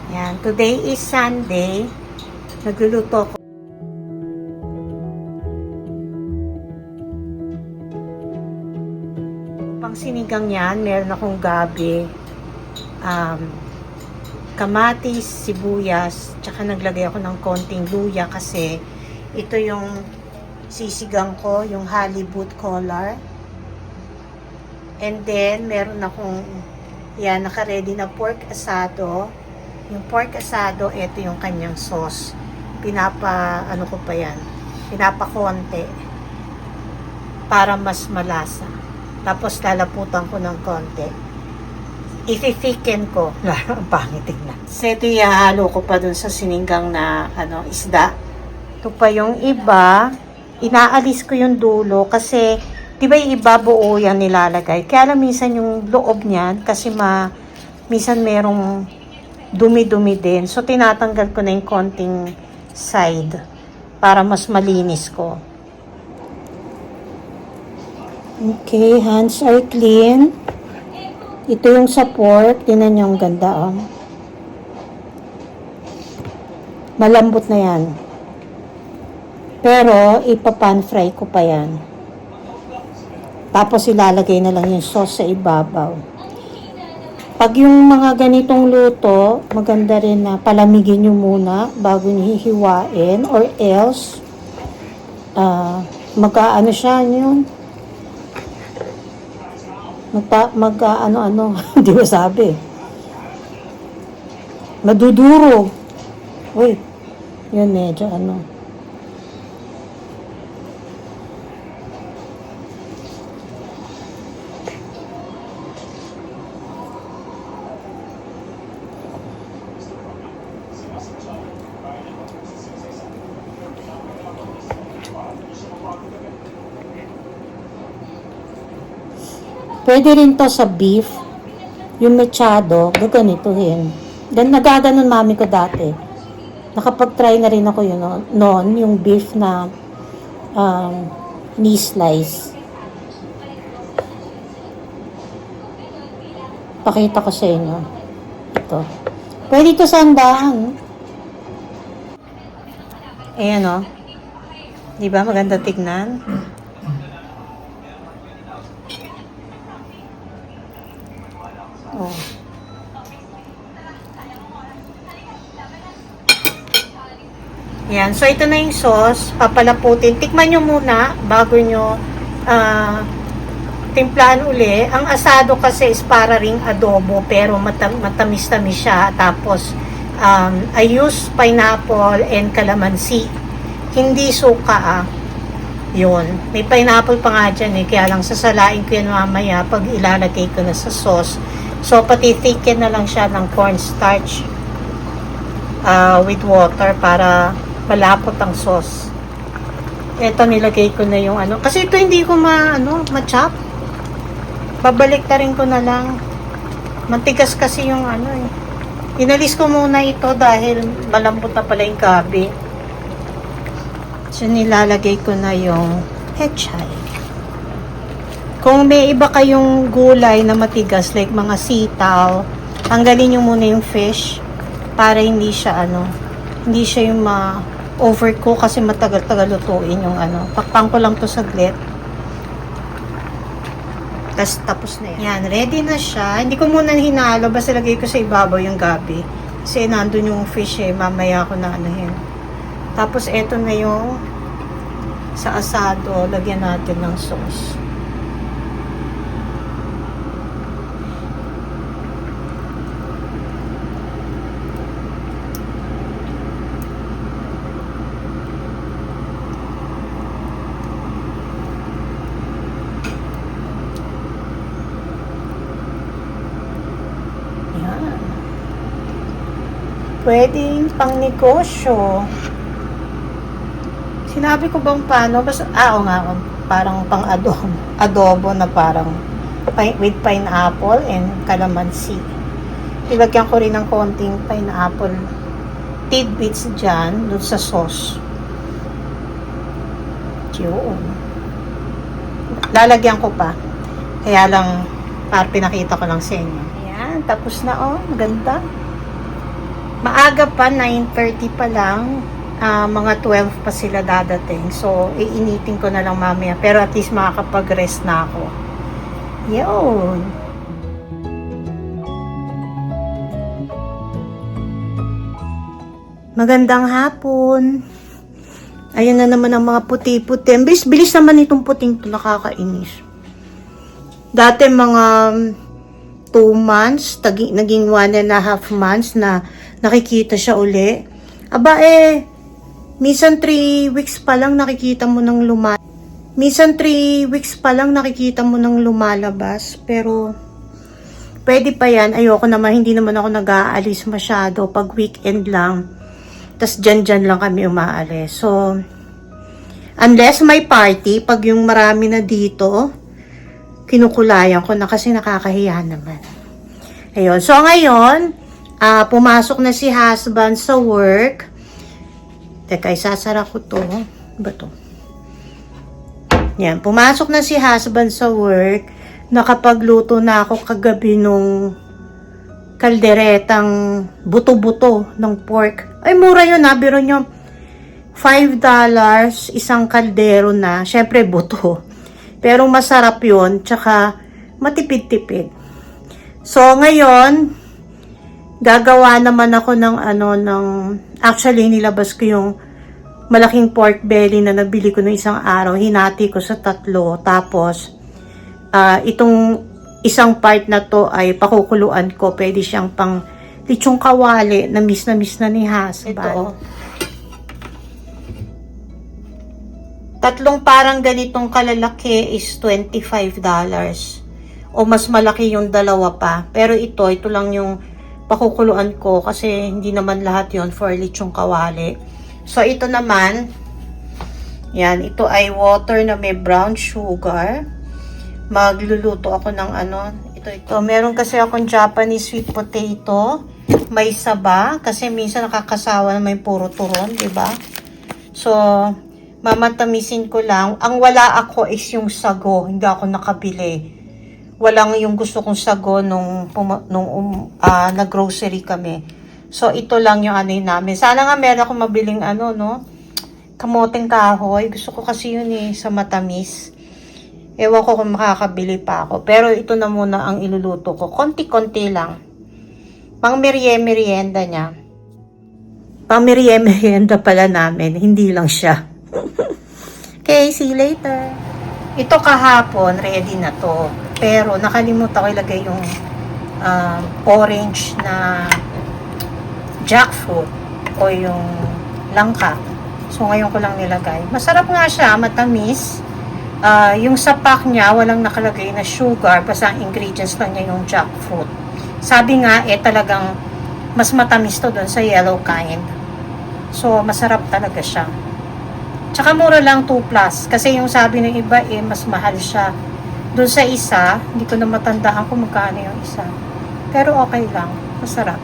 Yan, today is Sunday. Nagluluto ko. Pang sinigang yan, meron akong gabi, kamatis, sibuyas, tsaka naglagay ako ng konting luya kasi ito yung sisigang ko, yung halibut collar. And then, meron akong yan, naka-ready na pork asado. Yung pork asado, ito yung kanyang sauce. Ano ko pa yan? Pinapakonti para mas malasa. Tapos lalaputan ko ng konti. Ifi-thicken ko. Ang pangit tignan. So, ito ihahalo ko pa dun sa sininggang na isda. Ito pa yung iba. Inaalis ko yung dulo kasi di ba yung iba buo yan nilalagay? Kaya lang minsan yung loob niyan kasi minsan merong dumi-dumi din. So, tinatanggal ko na yung konting side para mas malinis ko. Okay, hands are clean. Ito yung sa pork. Tingnan nyo ang ganda, oh. Malambot na yan. Pero, ipapan fry ko pa yan. Tapos ilalagay na lang yung sauce sa ibabaw. Pag yung mga ganitong luto, maganda rin na palamigin nyo muna bago nyo hihiwain or else mag-aano siya yun. Mag-ano, hindi mo sabi. Maduduro. Uy, yun medyo ano. Pwede rin to sa beef. Yung mechado, gaganituhin. Then, nagaganon mami ko dati. Nakapag-try na rin ako yun noon, yung beef na knee slice. Pakita ko sa inyo. Ito. Pwede ito sa handaan. Ayan o. Diba? Maganda tignan. Oh. Yan. So, ito na yung sauce. Papalaputin. Tikman nyo muna bago nyo timplahan uli. Ang asado kasi is para ring adobo pero matamis-tamis siya. Tapos, I use pineapple and calamansi. Hindi suka Yun. May pineapple pa nga dyan kaya lang sasalain ko yan mamaya pag ilalagay ko na sa sauce. So, pati thicken na lang siya ng cornstarch with water para malapot ang sauce. Ito, nilagay ko na yung kasi ito hindi ko ma-chop. Babalik na rin ko na lang. Matigas kasi yung Inalis ko muna ito dahil malambot na pala yung gabi. So, nilalagay ko na yung pechay. Kung may iba kayong gulay na matigas, like mga sitaw, tanggalin nyo muna yung fish para hindi siya hindi siya yung ma-overcook kasi matagal-tagal lutuin yung Pakpang ko lang to saglit. Tapos na yan. Yan, ready na siya. Hindi ko muna hinalo, basta lagay ko sa ibabaw yung gabi. Kasi nandun yung fish mamaya ko na Tapos eto na yung sa asado, lagyan natin ng sauce. Pwedeng pang negosyo. Sinabi ko bang paano? Basta, parang pang adobo na parang with pineapple and calamansi. Ilagyan ko rin ng konting pineapple tidbits dyan, dun sa sauce. Yun. Lalagyan ko pa. Kaya lang, pinakita ko lang sa inyo. Ayan, tapos na maganda. Maaga pa, 9:30 pa lang. Mga 12 pa sila dadating. So, iinitin ko na lang mamaya. Pero at least makakapag-rest na ako. Yun. Magandang hapon. Ayan na naman ang mga puti-puti. Ang bilis naman itong puting to, nakakainis. Dati mga 2 months, naging 1.5 months na nakikita siya uli. Aba minsan 3 weeks pa lang nakikita mo ng lumalabas. Pero pwede pa yan. Ayoko naman, hindi naman ako nag-aalis masyado pag weekend lang. Tas dyan lang kami umaalis. So, unless may party, pag yung marami na dito, kinukulayan ko na kasi nakakahiya naman. Ayun. So, ngayon, pumasok na si husband sa work. Teka, isasara ko to. Ba to? Yan. Pumasok na si husband sa work. Nakapagluto na ako kagabi nung kalderetang buto-buto ng pork. Ay, mura yun, biro nyo. $5, isang kaldero na. Syempre, buto. Pero masarap yun, tsaka matipid-tipid. So, ngayon, gagawa naman ako actually, nilabas ko yung malaking pork belly na nabili ko ng isang araw. Hinati ko sa 3. Tapos, itong isang part na to ay pakukuluan ko. Pwede siyang pang lechong kawali na miss na ni husband. Ito. 3 parang ganitong kalalaki is $25. O mas malaki yung 2 pa. Pero ito lang yung pakukuluan ko kasi hindi naman lahat yon for lechong kawali. So ito naman, yan, ito ay water na may brown sugar. Magluluto ako ng ito. Meron kasi akong Japanese sweet potato. May saba. Kasi minsan nakakasawa na may puro turon, diba? So, mamatamisin ko lang. Ang wala ako is yung sago. Hindi ako nakabili. Walang yung gusto kong sago nung nag-grocery kami. So, ito lang yung namin. Sana nga meron akong mabiling kamoteng kahoy. Gusto ko kasi yun sa matamis. Ewan ko kung makakabili pa ako. Pero ito na muna ang iluluto ko. Konti-konti lang. Pang merienda niya. Pang merienda pala namin. Hindi lang siya. Okay, see you later. Ito kahapon, ready na to. Pero nakalimutan ko ilagay yung orange na jackfruit o yung langka. So, ngayon ko lang nilagay. Masarap nga siya, matamis. Yung sa pack niya, walang nakalagay na sugar, basta ang ingredients lang niya yung jackfruit. Sabi nga, talagang mas matamis to doon sa yellow kind. So, masarap talaga siya. Tsaka mura lang 2 plus. Kasi yung sabi ng iba, mas mahal siya. Doon sa isa, hindi ko na matandaan kung magkano yung isa. Pero okay lang, masarap.